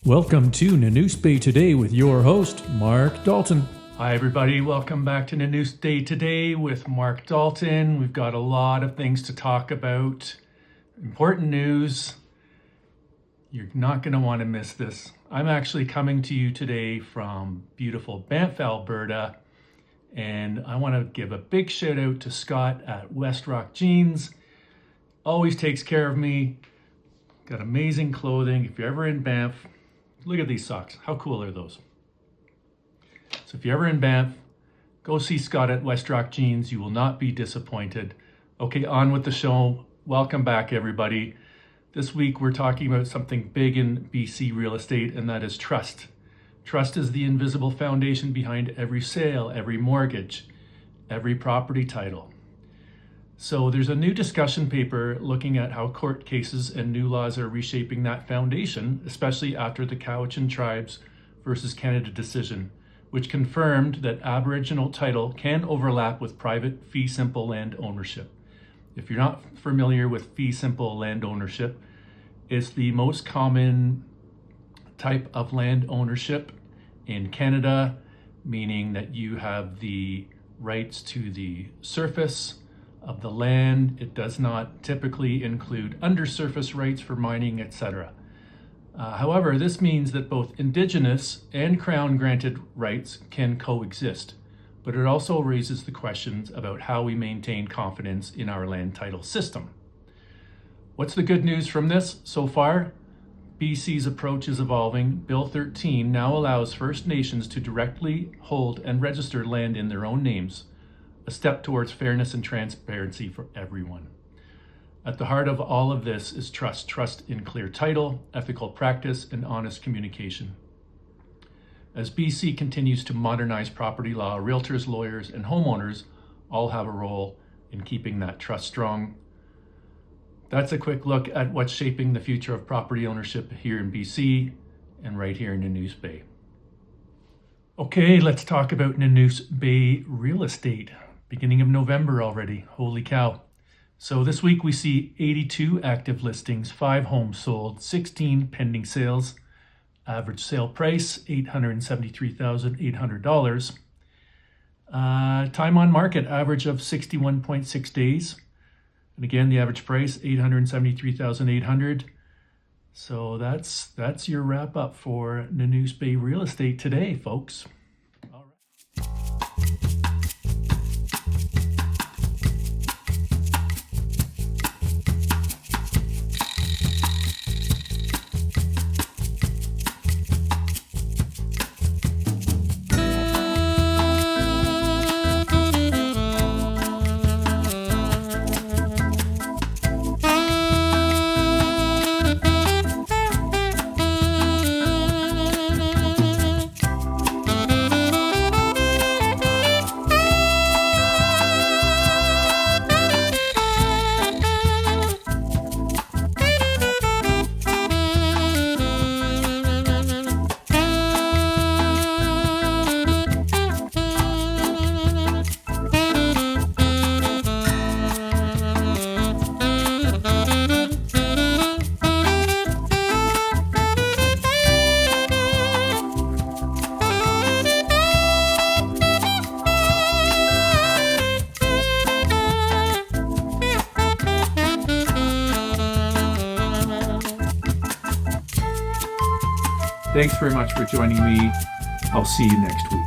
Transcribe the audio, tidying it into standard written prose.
Welcome to Nanoose Bay Today with your host, Mark Dalton. Hi everybody, welcome back to Nanoose Day Today with Mark Dalton. We've got a lot of things to talk about. Important news. You're not going to want to miss this. I'm actually coming to you today from beautiful Banff, Alberta. And I want to give a big shout out to Scott at West Rock Jeans. Always takes care of me. Got amazing clothing. If you're ever in Banff, look at these socks. How cool are those? So if you're ever in Banff, go see Scott at West Rock Jeans. You will not be disappointed. Okay, on with the show. Welcome back, everybody. This week we're talking about something big in BC real estate, and that is trust. Trust is the invisible foundation behind every sale, every mortgage, every property title. So there's a new discussion paper looking at how court cases and new laws are reshaping that foundation, especially after the Cowichan Tribes versus Canada decision, which confirmed that Aboriginal title can overlap with private fee simple land ownership. If you're not familiar with fee simple land ownership, it's the most common type of land ownership in Canada, meaning that you have the rights to the surface of the land. It does not typically include undersurface rights for mining, etc. However, this means that both Indigenous and Crown granted rights can coexist, but it also raises the questions about how we maintain confidence in our land title system. What's the good news from this so far? BC's approach is evolving. Bill 13 now allows First Nations to directly hold and register land in their own names, a step towards fairness and transparency for everyone. At the heart of all of this is trust. Trust in clear title, ethical practice, and honest communication. As BC continues to modernize property law, realtors, lawyers, and homeowners all have a role in keeping that trust strong. That's a quick look at what's shaping the future of property ownership here in BC and right here in Nanoose Bay. Okay, let's talk about Nanoose Bay real estate. Beginning of November already, holy cow. So this week we see 82 active listings, 5 homes sold, 16 pending sales, average sale price $873,800. Time on market average of 61.6 days. And again, the average price $873,800. So that's your wrap up for Nanoose Bay real estate today, folks. All right. Thanks very much for joining me. I'll see you next week.